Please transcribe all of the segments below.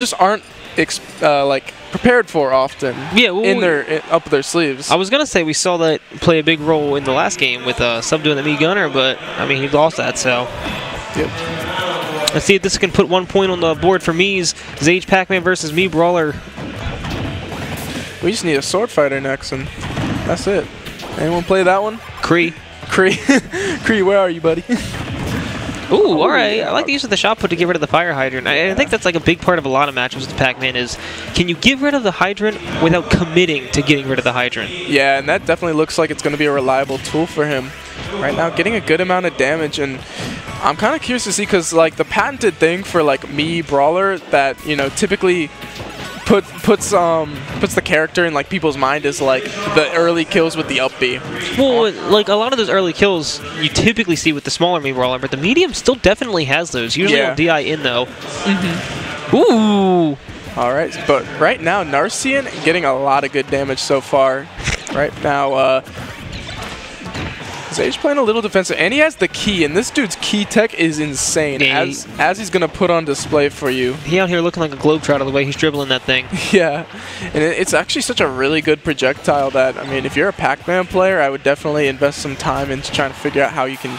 just aren't like prepared for often. Yeah, well, up their sleeves. I was gonna say we saw that play a big role in the last game with Sub doing the me gunner, but I mean he lost that. So yep. Let's see if this can put 1 point on the board for me's. Zage Pacman versus me Brawler. We just need a sword fighter next, and that's it. Anyone play that one? Cree. Cree, where are you, buddy? Ooh, all right. I like the use of the shot put to get rid of the fire hydrant. I think that's like a big part of a lot of matchups with Pacman is, can you get rid of the hydrant without committing to getting rid of the hydrant? Yeah, and that definitely looks like it's going to be a reliable tool for him. Right now, getting a good amount of damage, and I'm kind of curious to see, because like the patented thing for like me Brawler that, you know, typically puts the character in like people's mind is like the early kills with the up B. Well, like a lot of those early kills you typically see with the smaller me Brawler, but the medium still definitely has those. Usually on DI in though. Ooh. All right, but right now Narcian getting a lot of good damage so far. Right now, Zage playing a little defensive, and he has the key, and this dude's key tech is insane, as he's going to put on display for you. He out here looking like a globetrotter the way he's dribbling that thing. Yeah, and it's actually such a really good projectile that, I mean, if you're a Pacman player, I would definitely invest some time into trying to figure out how you can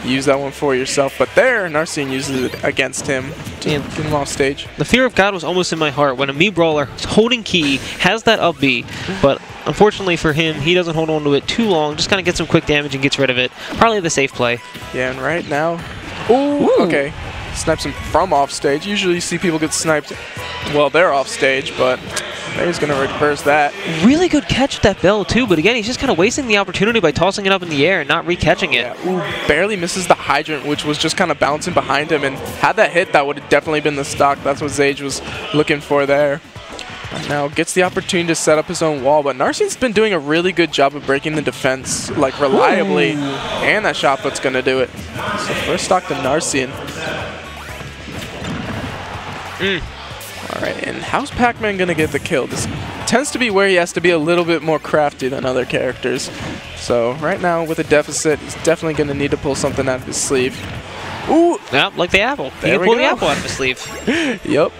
use that one for yourself. But there, Narcian uses it against him to get him off stage. The fear of God was almost in my heart when a me Brawler is holding key, has that up B, but unfortunately for him, he doesn't hold on to it too long, just kind of gets some quick damage and gets rid of it. Probably the safe play. Yeah, and right now, ooh, okay, snipes him from off stage. Usually you see people get sniped while they're off stage, but he's going to reverse that. Really good catch with that bell too, but again, he's just kind of wasting the opportunity by tossing it up in the air and not re-catching it. Yeah, ooh, barely misses the hydrant, which was just kind of bouncing behind him, and had that hit, that would have definitely been the stock. That's what Zage was looking for there. Now gets the opportunity to set up his own wall, but Narcian's been doing a really good job of breaking the defense, like reliably, and that shot put's gonna do it. So first stock to Narcian. All right, and how's Pacman gonna get the kill? This tends to be where he has to be a little bit more crafty than other characters. So right now with a deficit, he's definitely gonna need to pull something out of his sleeve. Ooh! Yep, like the apple. He can pull the apple out of his sleeve. Yep.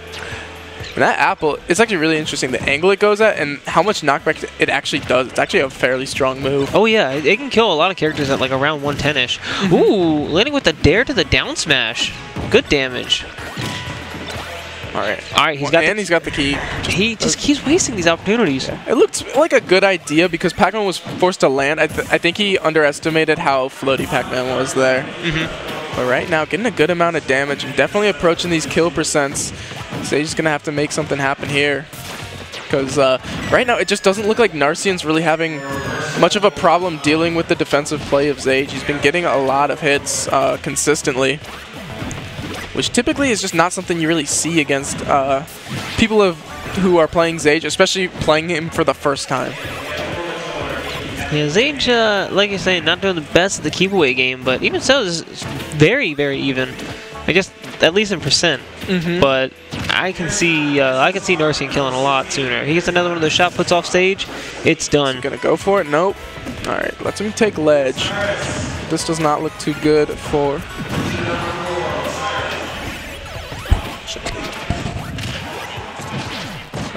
And that apple, it's actually really interesting, the angle it goes at and how much knockback it actually does. It's actually a fairly strong move. Oh yeah, it can kill a lot of characters at like around 110-ish. Ooh, landing with the dare to the down smash. Good damage. All right, he's got the key. He just keeps wasting these opportunities. Yeah. It looked like a good idea because Pacman was forced to land. I think he underestimated how floaty Pacman was there. But right now, getting a good amount of damage and definitely approaching these kill percents. So he's just going to have to make something happen here. Because right now, it just doesn't look like Narcian's really having much of a problem dealing with the defensive play of Zage. He's been getting a lot of hits consistently, which typically is just not something you really see against people who are playing Zage, especially playing him for the first time. Yeah, Zage, like you're saying, not doing the best at the keep away game, but even so, is very, very even. I guess at least in percent. But I can see Narcian killing a lot sooner. He gets another one of those shot puts off stage, it's done. Gonna go for it? Nope. All right, lets him take ledge. This does not look too good for.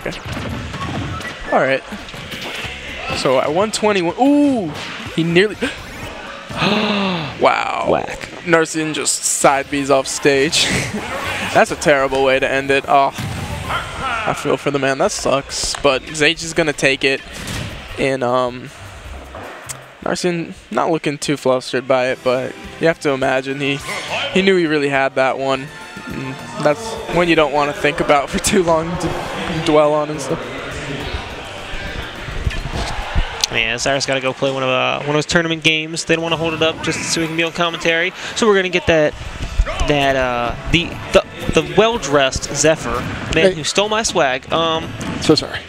Okay. All right. So at 121, ooh, he nearly. Wow. Whack. Narcian just side B's off stage. That's a terrible way to end it. Oh, I feel for the man. That sucks. But Zage is going to take it. And Narcian not looking too flustered by it, but you have to imagine he knew he really had that one. And that's when you don't want to think about for too long to dwell on and stuff. Yeah, Cyrus got to go play one of his tournament games. They don't want to hold it up just so he can be on commentary. So we're gonna get the well-dressed Zephyr, man who stole my swag. So sorry.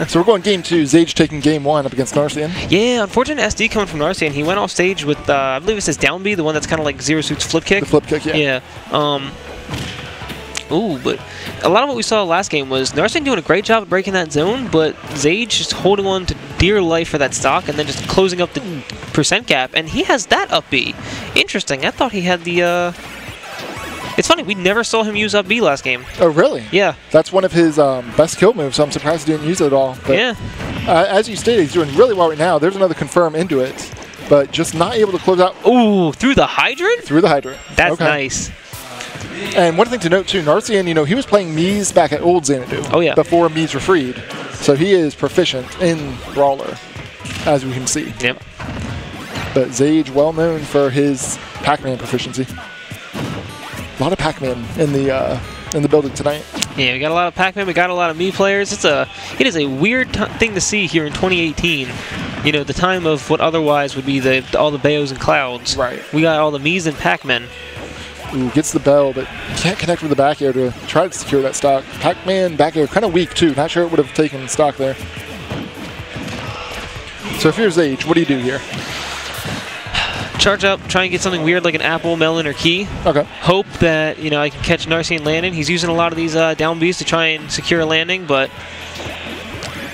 So we're going game 2. Zage taking game 1 up against Narcian. Yeah, unfortunate SD coming from Narcian. He went off stage with I believe it says down B, the one that's kind of like Zero Suit's flip kick. The flip kick, yeah. Yeah. Ooh, but a lot of what we saw last game was Narcian doing a great job of breaking that zone, but Zage just holding on to dear life for that stock and then just closing up the percent gap, and he has that up B. Interesting. I thought he had the It's funny, we never saw him use up B last game. Oh, really? Yeah. That's one of his best kill moves, so I'm surprised he didn't use it at all. But, Yeah. as you stated, he's doing really well right now. There's another confirm into it, but just not able to close out. Ooh, through the hydrant? Through the hydrant. That's Okay. nice. And one thing to note, too, Narcian, he was playing Mii's back at old Xanadu. Oh, yeah. Before Mii's were freed. So he is proficient in Brawler, as we can see. Yep. But Zage, well known for his Pacman proficiency. A lot of Pacman in the building tonight. Yeah, we got a lot of Pacman, we got a lot of Mii players. It is a weird thing to see here in 2018. The time of what otherwise would be all the Bayos and Clouds. Right. We got all the Mii's and Pacman. Ooh, gets the bell, but can't connect with the back air to try to secure that stock. Pacman back air kind of weak, too. Not sure it would have taken stock there. So if you're Zage, what do you do here? Charge up, try and get something weird like an apple, melon, or key. Okay. Hope that, I can catch Narcian landing. He's using a lot of these down Bs to try and secure a landing, but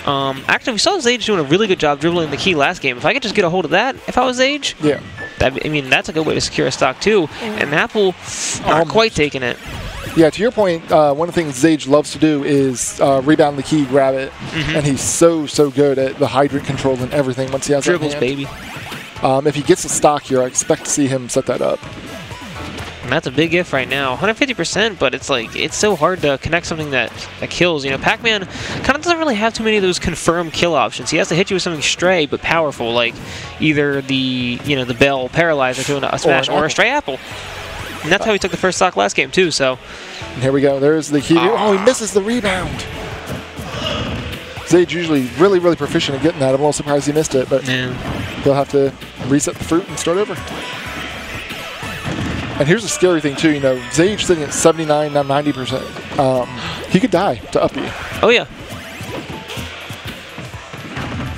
actually we saw Zage doing a really good job dribbling the key last game. If I could just get a hold of that, if I was Zage, yeah. That's a good way to secure a stock too. And Apple, not quite taking it. Yeah, to your point, one of the things Zage loves to do is rebound the key, grab it, and he's so good at the hydrant control and everything once he has Dribbles, that baby. If he gets a stock here, I expect to see him set that up. And that's a big if right now. 150%, but it's so hard to connect something that kills. Pacman kind of doesn't really have too many of those confirmed kill options. He has to hit you with something stray but powerful, like either the bell paralyzer to a smash or a stray apple. And that's how he took the first stock last game too. So and here we go. There's the key. Oh, he misses the rebound. Zage usually really proficient at getting that. I'm a little surprised he missed it, but he'll have to reset the fruit and start over. And here's the scary thing too, Zage sitting at 79, now 90%. He could die to up B. Oh yeah.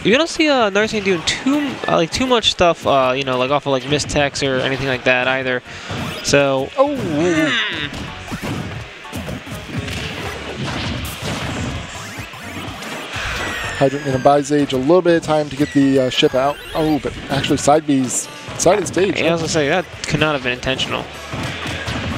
You don't see Narcian doing too much stuff, like off of like missed techs or anything like that either. So Hydrant going to buy Zage a little bit of time to get the ship out. Oh, but actually side B's side of the stage. Yeah, I was going to say, that could not have been intentional.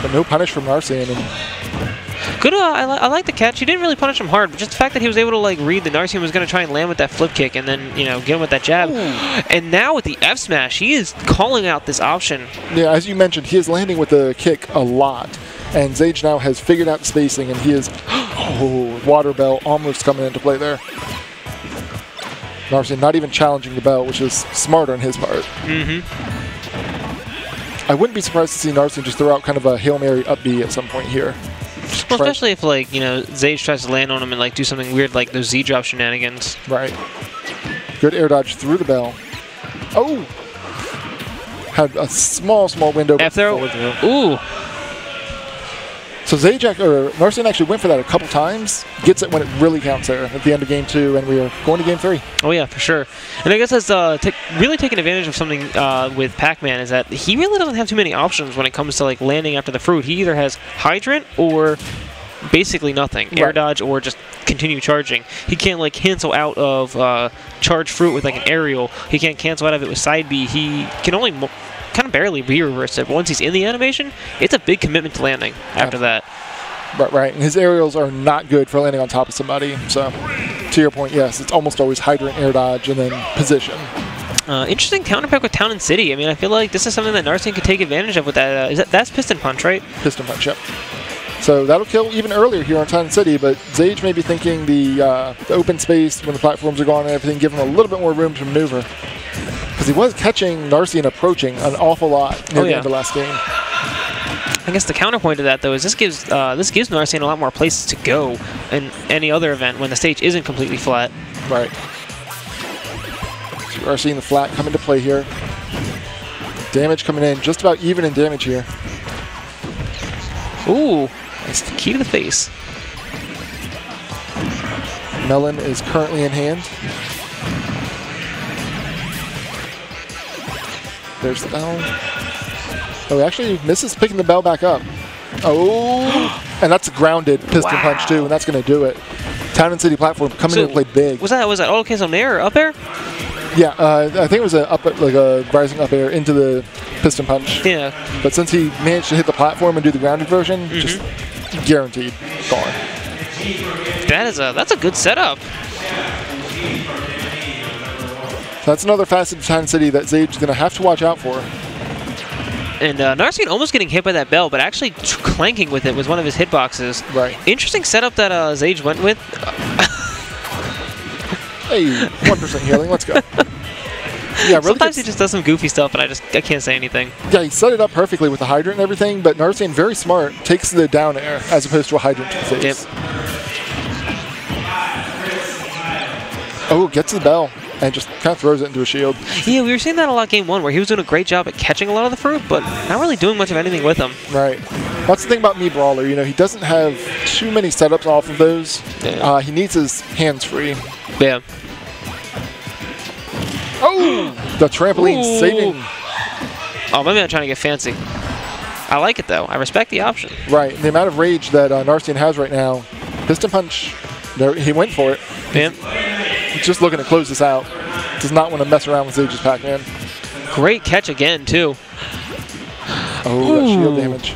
But no punish from Narcian. And good, I like the catch. He didn't really punish him hard, but just the fact that he was able to read that Narcian was going to try and land with that flip kick and then, get him with that jab. Ooh. And now with the F smash, he is calling out this option. Yeah, as you mentioned, he is landing with the kick a lot. And Zage now has figured out the spacing, and he is, water bell almost coming into play there. Narcian not even challenging the bell, which is smart on his part. I wouldn't be surprised to see Narcian just throw out kind of a Hail Mary up B at some point here. Well, especially if, Zage tries to land on him and, do something weird like those Z-drop shenanigans. Right. Good air dodge through the bell. Oh! Had a small window. F throw. Ooh. So Narcian actually went for that a couple times. Gets it when it really counts there at the end of game 2, and we are going to game 3. Oh yeah, for sure. And I guess that's really taking advantage of something with Pacman is that he really doesn't have too many options when it comes to landing after the fruit. He either has hydrant or basically nothing, air dodge or just continue charging. He can't cancel out of charge fruit with an aerial. He can't cancel out of it with side B. He can only kind of barely re-reverse it, but once he's in the animation, it's a big commitment to landing after that. Right, and his aerials are not good for landing on top of somebody, so to your point, yes, it's almost always hydrant, air dodge, and then position. Interesting counterpick with Town and City. I feel like this is something that Narcian could take advantage of with that. That's Piston Punch, right? Piston Punch, yep. So that'll kill even earlier here on Town and City, but Zage may be thinking the open space when the platforms are gone and everything, give him a little bit more room to maneuver. Because he was catching Narcian approaching an awful lot near the end of last game. I guess the counterpoint to that, though, is this gives Narcian a lot more places to go in any other event when the stage isn't completely flat. Right. So we are seeing the flat come into play here. Damage coming in, just about even in damage here. Ooh, nice key to the face. Melon is currently in hand. There's the bell. Oh, he actually misses picking the bell back up. Oh, and that's a grounded piston punch too, and that's going to do it. Town and City platform coming into play big. Was that all okay? So air or up air? Yeah, I think it was a rising up air into the piston punch. Yeah. But since he managed to hit the platform and do the grounded version, just guaranteed gone. That's a good setup. That's another facet of Titan City that Zage is going to have to watch out for. And Narcian almost getting hit by that bell, but actually clanking with it was one of his hitboxes. Right. Interesting setup that Zage went with. Hey, 1% healing. Let's go. Yeah, really Sometimes he just does some goofy stuff, and I can't say anything. Yeah, he set it up perfectly with the hydrant and everything, but Narcian, very smart, takes the down air as opposed to a hydrant to the face. Yep. Oh, gets the bell and just kind of throws it into a shield. Yeah, we were seeing that a lot game 1, where he was doing a great job at catching a lot of the fruit, but not really doing much of anything with them. Right. That's the thing about Brawler. You know, he doesn't have too many setups off of those. Yeah. He needs his hands free. Yeah. Oh! The trampoline saving. Oh, maybe I'm trying to get fancy. I like it, though. I respect the option. Right. The amount of rage that Narcian has right now. Piston punch. There, he went for it. Yeah. He's just looking to close this out. Does not want to mess around with Zage's Pacman. Great catch again, too. Oh, that shield damage.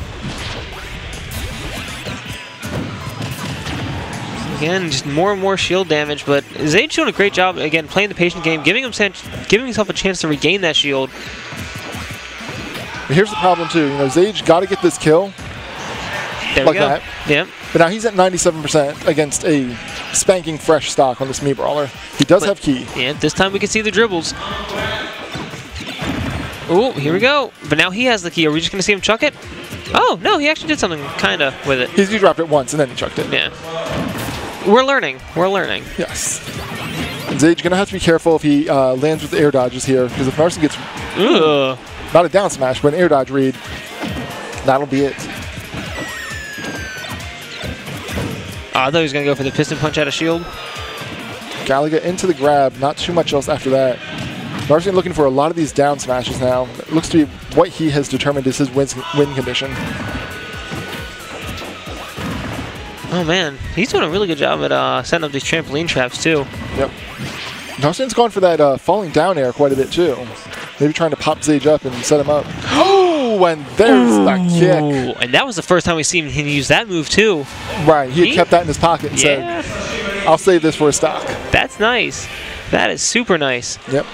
Again, just more and more shield damage, but Zage doing a great job, again, playing the patient game, giving himself a chance to regain that shield. But here's the problem, too. You know, Zage got to get this kill. There like we go. That. Yep. But now he's at 97% against a spanking fresh stock on this Brawler. He does have key. Yeah, this time we can see the dribbles. Oh, here we go. But now he has the key. Are we just going to see him chuck it? Oh, no, he actually did something kind of with it. He dropped it once and then he chucked it. Yeah. We're learning. We're learning. Yes. And Zage going to have to be careful if he lands with the air dodges here, because if Narcian gets not a down smash, but an air dodge read, that'll be it. I thought he was going to go for the piston punch out of shield. Gallagher into the grab, not too much else after that. Narcian looking for a lot of these down smashes now. It looks to be what he has determined is his win condition. Oh man, he's doing a really good job at setting up these trampoline traps too. Yep. Narcian's gone for that falling down air quite a bit too. Maybe trying to pop Zage up and set him up. Oh, and there's the kick. And that was the first time we seen him use that move too. Right, he had kept that in his pocket and said, I'll save this for a stock. That's nice. That is super nice. Yep.